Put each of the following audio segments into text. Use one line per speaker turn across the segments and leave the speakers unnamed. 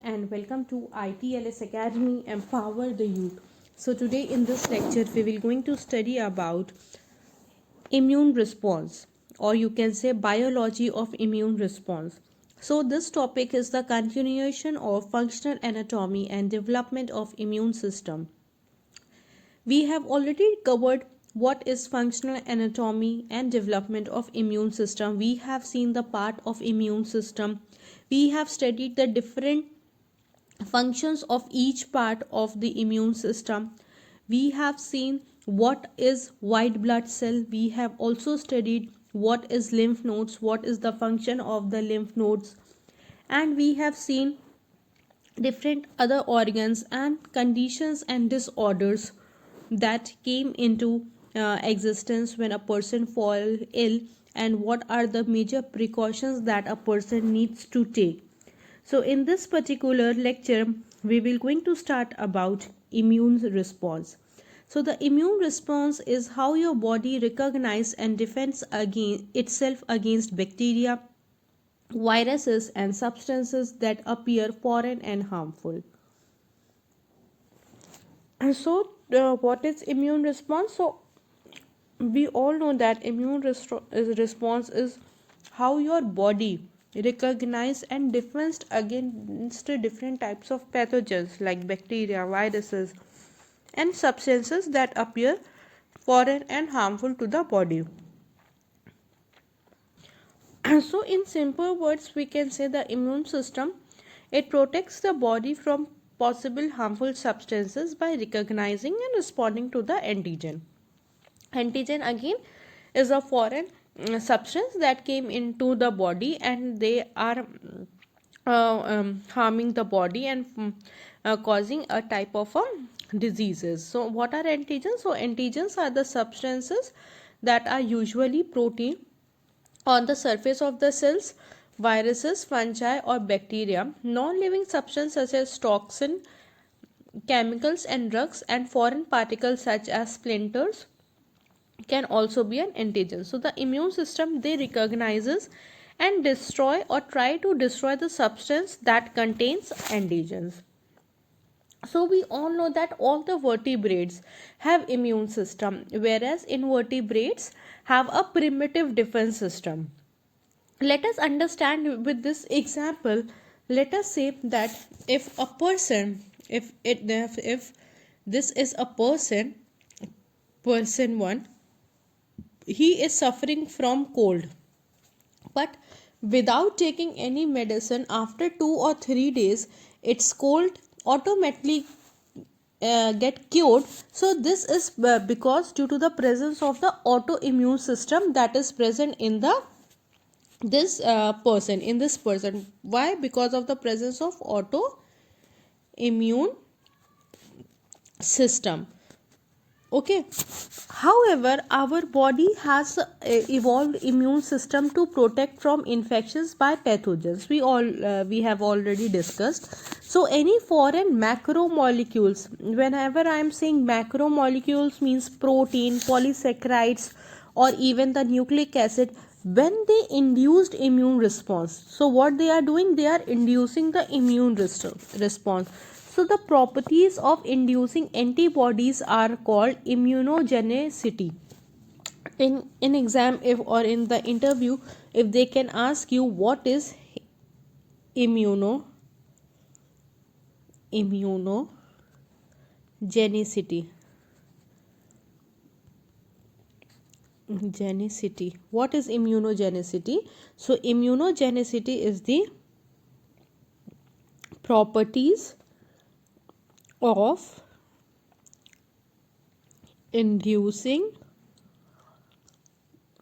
and welcome to ITLS Academy Empower the Youth. So today in this lecture we will going to study about immune response, or you can say biology of immune response. So this topic is the continuation of functional anatomy and development of immune system. We have already covered what is functional anatomy and development of immune system. We have seen the part of immune system. We have studied the different functions of each part of the immune system. We have seen what is white blood cell. We have also studied what is lymph nodes, what is the function of the lymph nodes, and we have seen different other organs and conditions and disorders that came into existence when a person fall ill, and what are the major precautions that a person needs to take. So in this particular lecture we will going to start about immune response. So the immune response is how your body recognizes and defends itself against bacteria, viruses and substances that appear foreign and harmful. And so what is immune response? So we all know that immune response is how your body recognize and defends against different types of pathogens like bacteria, viruses and substances that appear foreign and harmful to the body. So in simple words we can say the immune system, it protects the body from possible harmful substances by recognizing and responding to the antigen. Antigen again is a foreign substance that came into the body and they are harming the body and causing a type of diseases. So what are antigens? So antigens are the substances that are usually protein on the surface of the cells, viruses, fungi or bacteria, non-living substances such as toxin, chemicals and drugs, and foreign particles such as splinters can also be an antigen. So the immune system, they recognizes and destroy or try to destroy the substance that contains antigens. So we all know that all the vertebrates have immune system, whereas invertebrates have a primitive defense system. Let us understand with this example. Let us say that if a person, if this is a person 1, he is suffering from cold, but without taking any medicine, after 2 or 3 days its cold automatically get cured. So this is because due to the presence of the autoimmune system that is present in the this person. Why? Because of the presence of autoimmune system. Okay. However, our body has evolved immune system to protect from infections by pathogens. We have already discussed. So any foreign macromolecules, whenever I am saying macromolecules, means protein, polysaccharides or even the nucleic acid, when they induced immune response. So what they are doing, they are inducing the immune response. So the properties of inducing antibodies are called immunogenicity. In exam, if or in the interview, if they can ask you what is immunogenicity. What is immunogenicity? So immunogenicity is the properties of inducing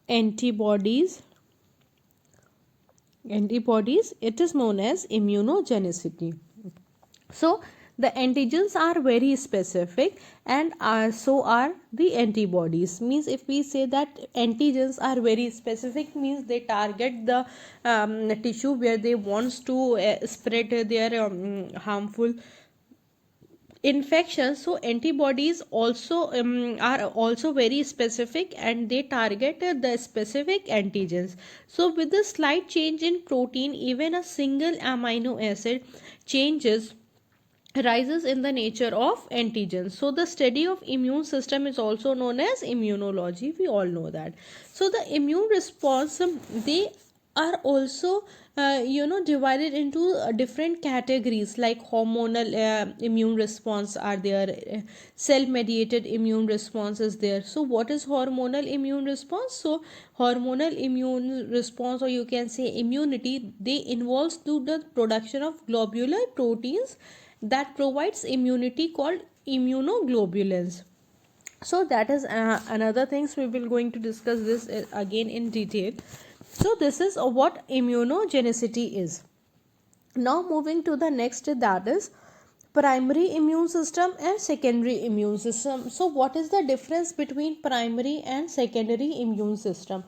antibodies. It is known as immunogenicity. So the antigens are very specific, and so are the antibodies. Means if we say that antigens are very specific, means they target the tissue where they wants to spread their harmful infection, so antibodies also are also very specific, and they target the specific antigens. So with the slight change in protein, even a single amino acid changes rises in the nature of antigens. So the study of immune system is also known as immunology, we all know that. So the immune response, they are also divided into different categories, like hormonal immune response are there, cell mediated immune response is there. So what is hormonal immune response? So hormonal immune response, or you can say immunity, they involves to the production of globular proteins that provides immunity, called immunoglobulins. So that is another things we will going to discuss this again in detail. So this is what immunogenicity is. Now moving to the next, that is primary immune system and secondary immune system. So what is the difference between primary and secondary immune system?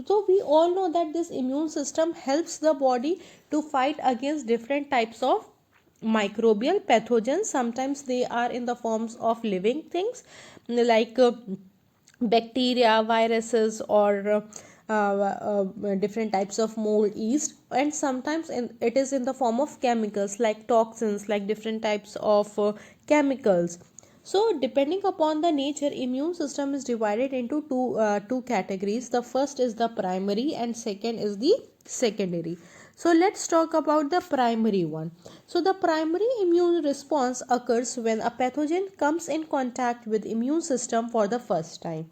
So we all know that this immune system helps the body to fight against different types of microbial pathogens. Sometimes they are in the forms of living things, like bacteria, viruses, or different types of mold, yeast. And sometimes it is in the form of chemicals, like toxins, like different types of chemicals. So depending upon the nature, immune system is divided into two categories. The first is the primary and second is the secondary. So let's talk about the primary one. So the primary immune response occurs when a pathogen comes in contact with immune system for the first time.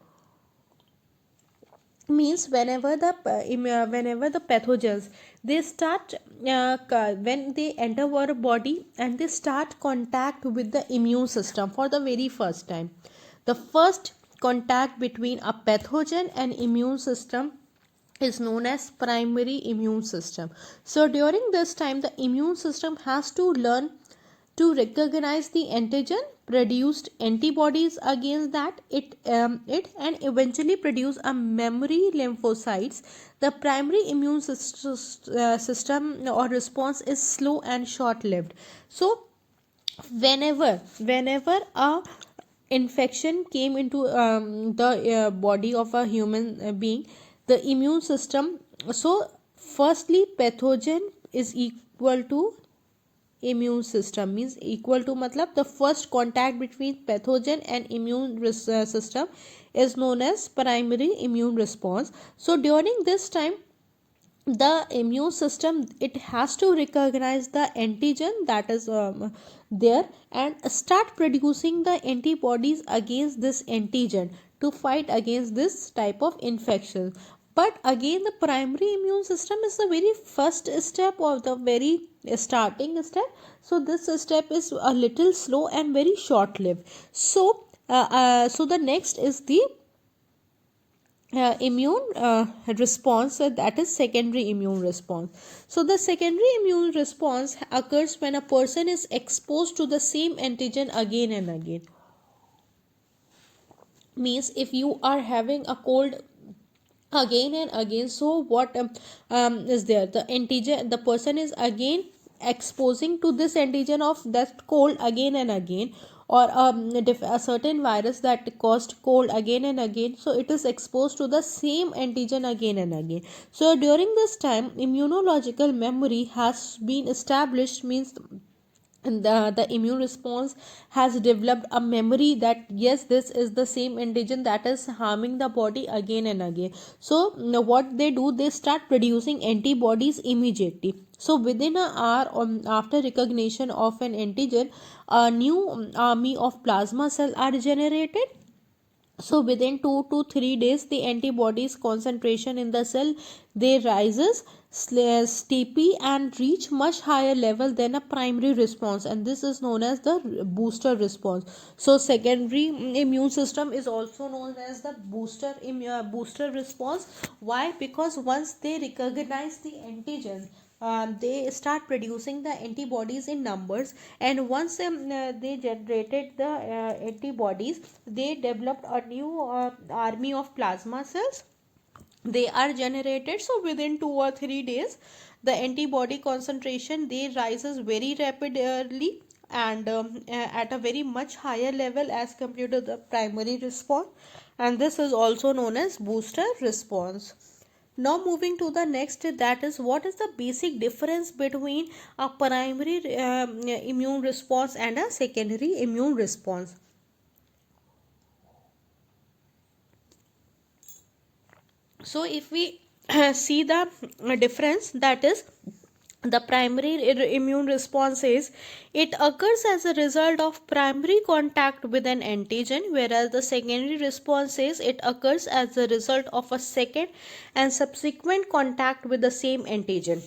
Means whenever the pathogens, they start when they enter our body and they start contact with the immune system for the very first time. The first contact between a pathogen and immune system is known as primary immune system. So during this time, the immune system has to learn to recognize the antigen, produced antibodies against that, it and eventually produce a memory lymphocytes. The primary immune system or response is slow and short lived. So whenever a infection came into the body of a human being, the immune system, so firstly pathogen is equal to immune system, means equal to matlab the first contact between pathogen and immune system is known as primary immune response. So during this time, the immune system, it has to recognize the antigen that is there, and start producing the antibodies against this antigen to fight against this type of infection. But again, the primary immune system is the very first step or the very starting step. So this step is a little slow and very short lived. So the next is the immune response, that is secondary immune response. So the secondary immune response occurs when a person is exposed to the same antigen again and again. Means if you are having a cold again and again, so what is there, the antigen, the person is again exposing to this antigen of that cold again and again, or a certain virus that caused cold again and again, so it is exposed to the same antigen again and again. So during this time, immunological memory has been established, means and the immune response has developed a memory that yes, this is the same antigen that is harming the body again and again. So what they do, they start producing antibodies immediately. So within an hour after recognition of an antigen, a new army of plasma cells are generated. So within 2 to 3 days, the antibodies concentration in the cell, they rises steeply and reach much higher level than a primary response, and this is known as the booster response. So secondary immune system is also known as the booster response. Why? Because once they recognize the antigen, they start producing the antibodies in numbers, and once they generated the antibodies, they developed a new army of plasma cells, they are generated. So within 2 or 3 days, the antibody concentration, they rises very rapidly, and at a very much higher level as compared to the primary response, and this is also known as booster response. Now moving to the next, that is what is the basic difference between a primary immune response and a secondary immune response. So if we see the difference, that is the primary immune response is it occurs as a result of primary contact with an antigen, whereas the secondary response is it occurs as a result of a second and subsequent contact with the same antigen.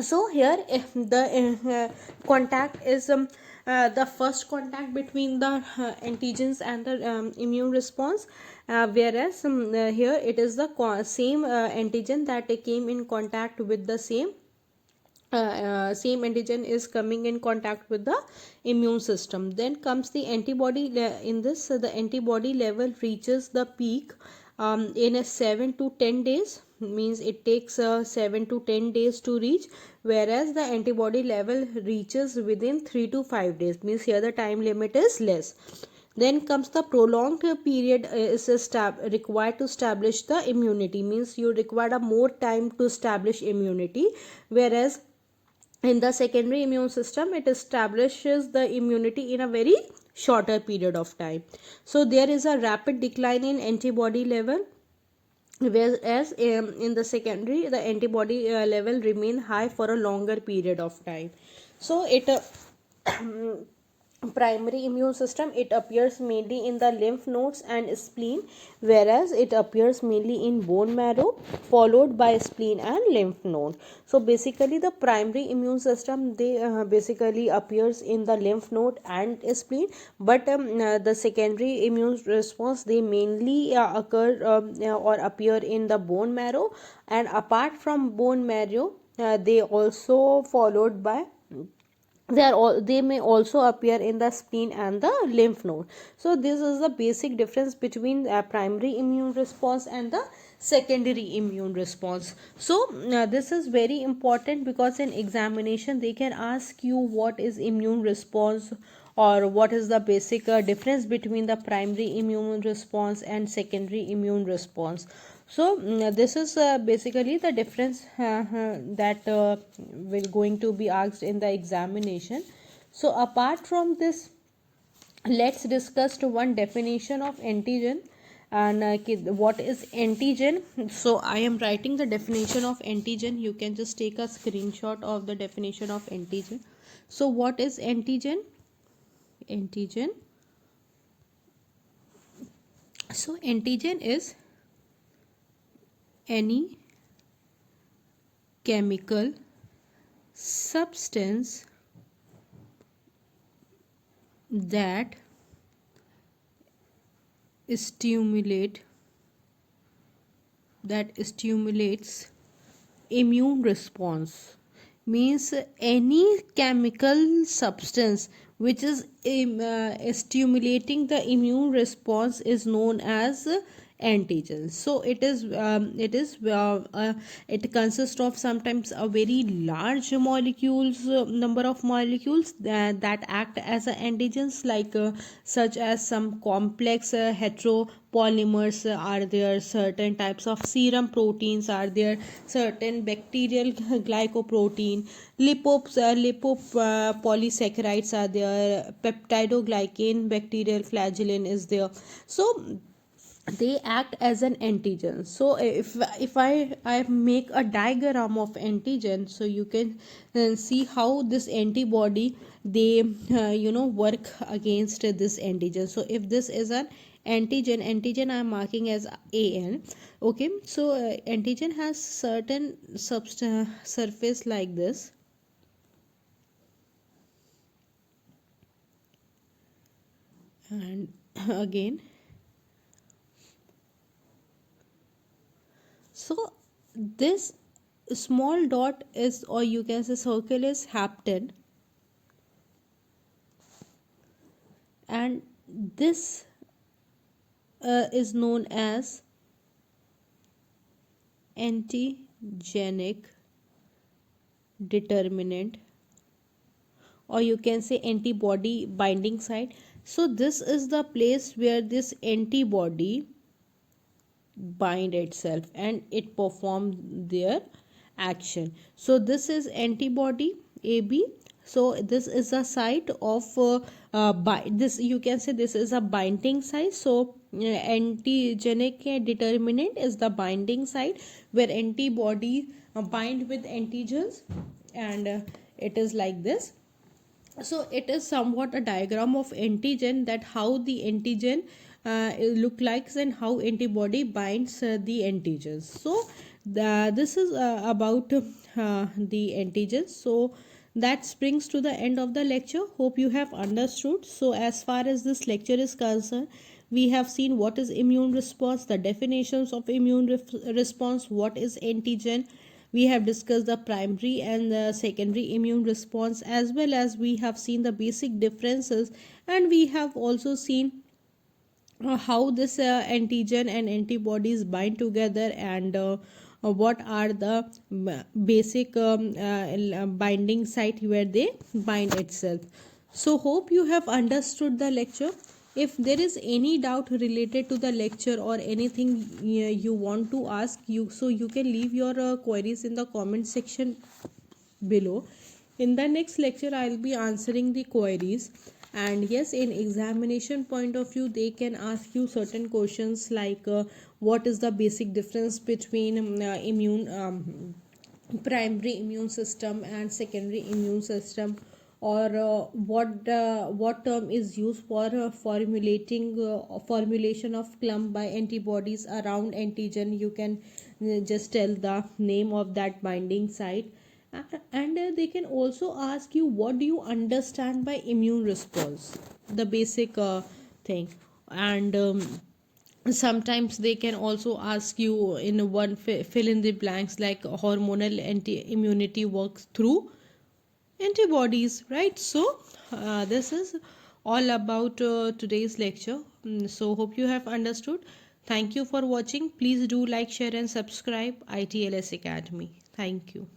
So here if the contact is the first contact between the antigens and the immune response, whereas here it is the same antigen that came in contact with the same antigen is coming in contact with the immune system. Then comes the antibody. In this the antibody level reaches the peak in a 7 to 10 days, means it takes 7 to 10 days to reach, whereas the antibody level reaches within 3 to 5 days, means here the time limit is less. Then comes the prolonged period is required to establish the immunity, means you require a more time to establish immunity, whereas in the secondary immune system it establishes the immunity in a very shorter period of time. So there is a rapid decline in antibody level, whereas in the secondary the antibody level remain high for a longer period of time. So it primary immune system, it appears mainly in the lymph nodes and spleen, whereas it appears mainly in bone marrow followed by spleen and lymph node. So basically the primary immune system, they basically appears in the lymph node and spleen, but the secondary immune response, they mainly occur or appear in the bone marrow, and apart from bone marrow they also followed by they may also appear in the spleen and the lymph node. So this is the basic difference between primary immune response and the secondary immune response. So this is very important because in examination they can ask you what is immune response, or what is the basic difference between the primary immune response and secondary immune response. So this is basically the difference that will going to be asked in the examination. So apart from this, let's discuss one definition of antigen. And what is antigen? So I am writing the definition of antigen. You can just take a screenshot of the definition of antigen. So what is antigen? Antigen. So antigen is any chemical substance that stimulates immune response, means any chemical substance which is stimulating the immune response is known as antigen. So it consists of sometimes a very large number of molecules that act as antigens, like such as some complex heteropolymers are there, certain types of serum proteins are there, certain bacterial glycoprotein, lipopolysaccharides are there, peptidoglycan bacterial flagellin is there. So they act as an antigen. So if I make a diagram of antigen, so you can see how this antibody, they work against this antigen. So if this is an antigen I am marking as an. Okay, so antigen has certain surface like this, and again, so this small dot is, or you can say circle, is hapten, and this is known as antigenic determinant or you can say antibody binding site. So this is the place where this antibody bind itself and it perform their action. So this is antibody AB. So this is a site of this, you can say this is a binding site. So antigenic determinant is the binding site where antibody bind with antigens, and it is like this. So it is somewhat a diagram of antigen, that how the antigen look likes and how antibody binds the antigens. So this is about the antigens. So that brings to the end of the lecture. Hope you have understood. So as far as this lecture is concerned, we have seen what is immune response, the definitions of immune response, what is antigen. We have discussed the primary and the secondary immune response, as well as we have seen the basic differences, and we have also seen how this antigen and antibodies bind together, and what are the basic binding site where they bind itself. So hope you have understood the lecture. If there is any doubt related to the lecture or anything you want to ask, so you can leave your queries in the comment section below. In the next lecture I'll be answering the queries, and yes, in examination point of view they can ask you certain questions like what is the basic difference between primary immune system and secondary immune system, or what term is used for formulation of clump by antibodies around antigen. You can just tell the name of that binding site. And they can also ask you what do you understand by immune response, the basic thing. And sometimes they can also ask you in one fill in the blanks, like hormonal anti immunity works through antibodies, right? So this is all about today's lecture. So hope you have understood. Thank you for watching. Please do like, share and subscribe ITLS Academy. Thank you.